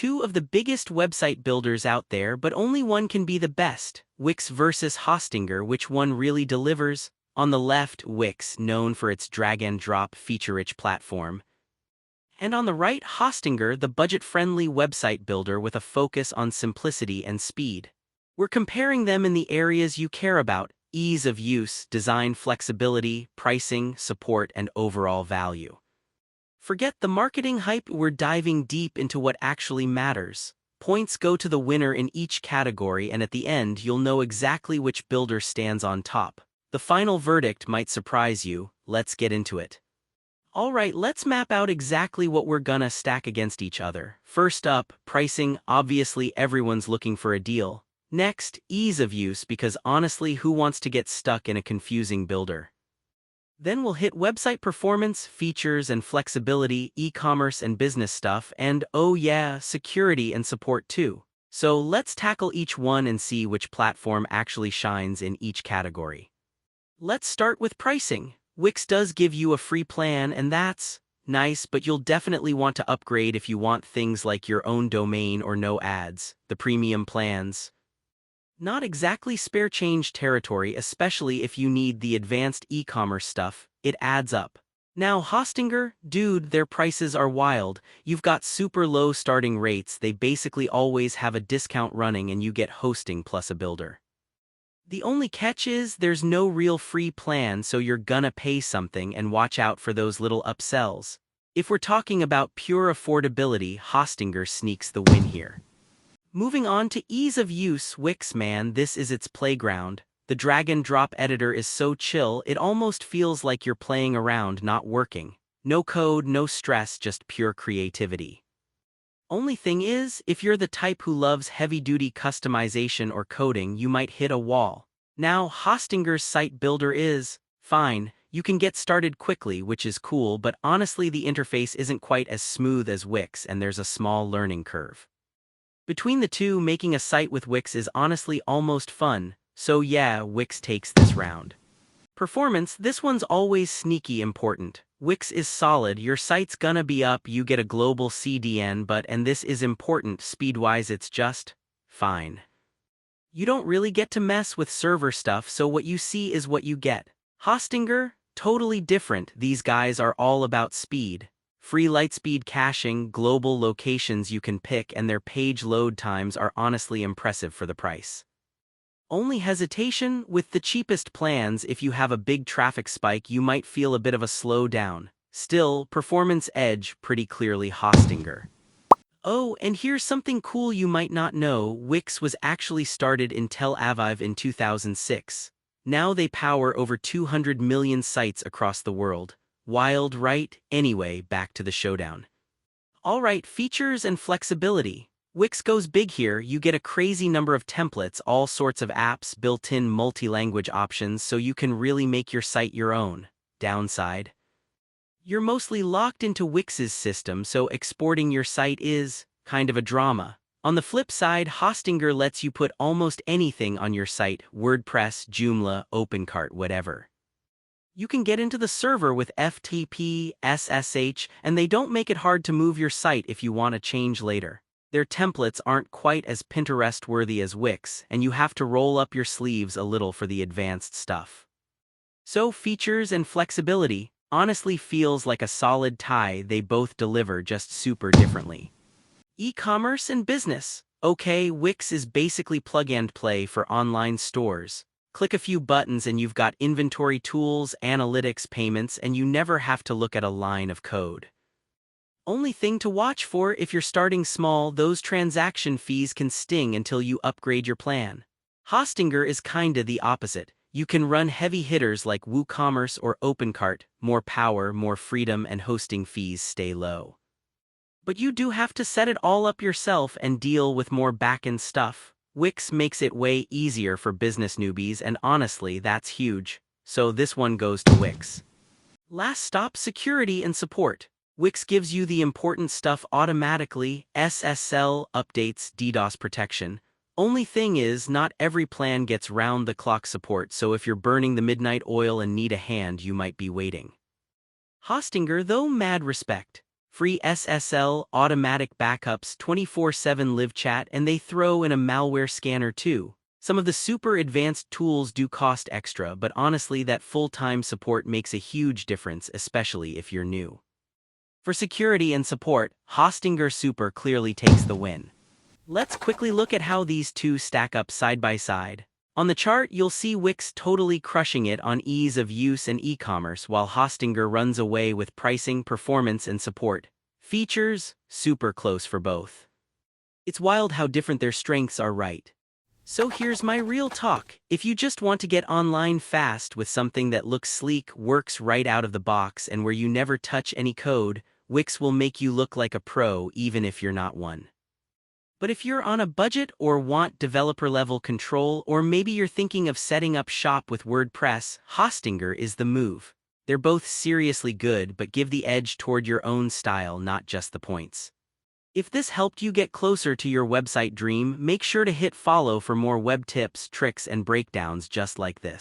two of the biggest website builders out there, but only one can be the best. Wix versus Hostinger, which one really delivers? On the left, Wix, known for its drag-and-drop feature-rich platform. And on the right, Hostinger, the budget-friendly website builder with a focus on simplicity and speed. We're comparing them in the areas you care about: ease of use, design flexibility, pricing, support, and overall value. Forget the marketing hype, we're diving deep into what actually matters. Points go to the winner in each category, and at the end you'll know exactly which builder stands on top. The final verdict might surprise you. Let's get into it. Alright, let's map out exactly what we're gonna stack against each other. First up, pricing. Obviously everyone's looking for a deal. Next, ease of use, because honestly, who wants to get stuck in a confusing builder? Then we'll hit website performance, features and flexibility, e-commerce and business stuff, and oh yeah, security and support too. So let's tackle each one and see which platform actually shines in each category. Let's start with pricing. Wix does give you a free plan, and that's nice, but you'll definitely want to upgrade if you want things like your own domain or no ads. The premium plans, not exactly spare change territory, especially if you need the advanced e-commerce stuff. It adds up. Now Hostinger, dude, their prices are wild. You've got super low starting rates, they basically always have a discount running, and you get hosting plus a builder. The only catch is there's no real free plan, so you're gonna pay something, and watch out for those little upsells. If we're talking about pure affordability, Hostinger sneaks the win here. Moving on to ease of use, Wix, man, this is its playground. The drag-and-drop editor is so chill, it almost feels like you're playing around, not working. No code, no stress, just pure creativity. Only thing is, if you're the type who loves heavy-duty customization or coding, you might hit a wall. Now, Hostinger's site builder is fine. You can get started quickly, which is cool, but honestly the interface isn't quite as smooth as Wix, and there's a small learning curve. Between the two, making a site with Wix is honestly almost fun, so yeah, Wix takes this round. Performance, this one's always sneaky important. Wix is solid, your site's gonna be up, you get a global CDN, but, and this is important, speed-wise it's just fine. You don't really get to mess with server stuff, so what you see is what you get. Hostinger, totally different. These guys are all about speed. Free lightspeed caching, global locations you can pick, and their page load times are honestly impressive for the price. Only hesitation with the cheapest plans: if you have a big traffic spike, you might feel a bit of a slowdown. Still, performance edge, pretty clearly Hostinger. Oh, and here's something cool you might not know: Wix was actually started in Tel Aviv in 2006. Now they power over 200 million sites across the world. Wild, right? Anyway, back to the showdown. Alright, features and flexibility. Wix goes big here. You get a crazy number of templates, all sorts of apps, built-in multi-language options, so you can really make your site your own. Downside: you're mostly locked into Wix's system, so exporting your site is kind of a drama. On the flip side, Hostinger lets you put almost anything on your site: WordPress, Joomla, OpenCart, whatever. You can get into the server with FTP, SSH, and they don't make it hard to move your site if you want to change later. Their templates aren't quite as Pinterest-worthy as Wix, and you have to roll up your sleeves a little for the advanced stuff. So features and flexibility honestly feels like a solid tie. They both deliver, just super differently. E-commerce and business. Okay, Wix is basically plug-and-play for online stores. Click a few buttons and you've got inventory tools, analytics, payments, and you never have to look at a line of code. Only thing to watch for: if you're starting small, those transaction fees can sting until you upgrade your plan. Hostinger is kinda the opposite. You can run heavy hitters like WooCommerce or OpenCart, more power, more freedom, and hosting fees stay low. But you do have to set it all up yourself and deal with more back-end stuff. Wix makes it way easier for business newbies, and honestly, that's huge. So this one goes to Wix. Last stop, security and support. Wix gives you the important stuff automatically: SSL, updates, DDoS protection. Only thing is, not every plan gets round-the-clock support, so if you're burning the midnight oil and need a hand, you might be waiting. Hostinger, though, mad respect. free SSL, automatic backups, 24/7 live chat, and they throw in a malware scanner too. Some of the super advanced tools do cost extra, but honestly that full-time support makes a huge difference, especially if you're new. For security and support, Hostinger Super clearly takes the win. Let's quickly look at how these two stack up side by side. On the chart, you'll see Wix totally crushing it on ease of use and e-commerce, while Hostinger runs away with pricing, performance, and support. Features, super close for both. It's wild how different their strengths are, right? So here's my real talk. If you just want to get online fast with something that looks sleek, works right out of the box, and where you never touch any code, Wix will make you look like a pro even if you're not one. But if you're on a budget or want developer-level control, or maybe you're thinking of setting up shop with WordPress, Hostinger is the move. They're both seriously good, but give the edge toward your own style, not just the points. If this helped you get closer to your website dream, make sure to hit follow for more web tips, tricks, and breakdowns just like this.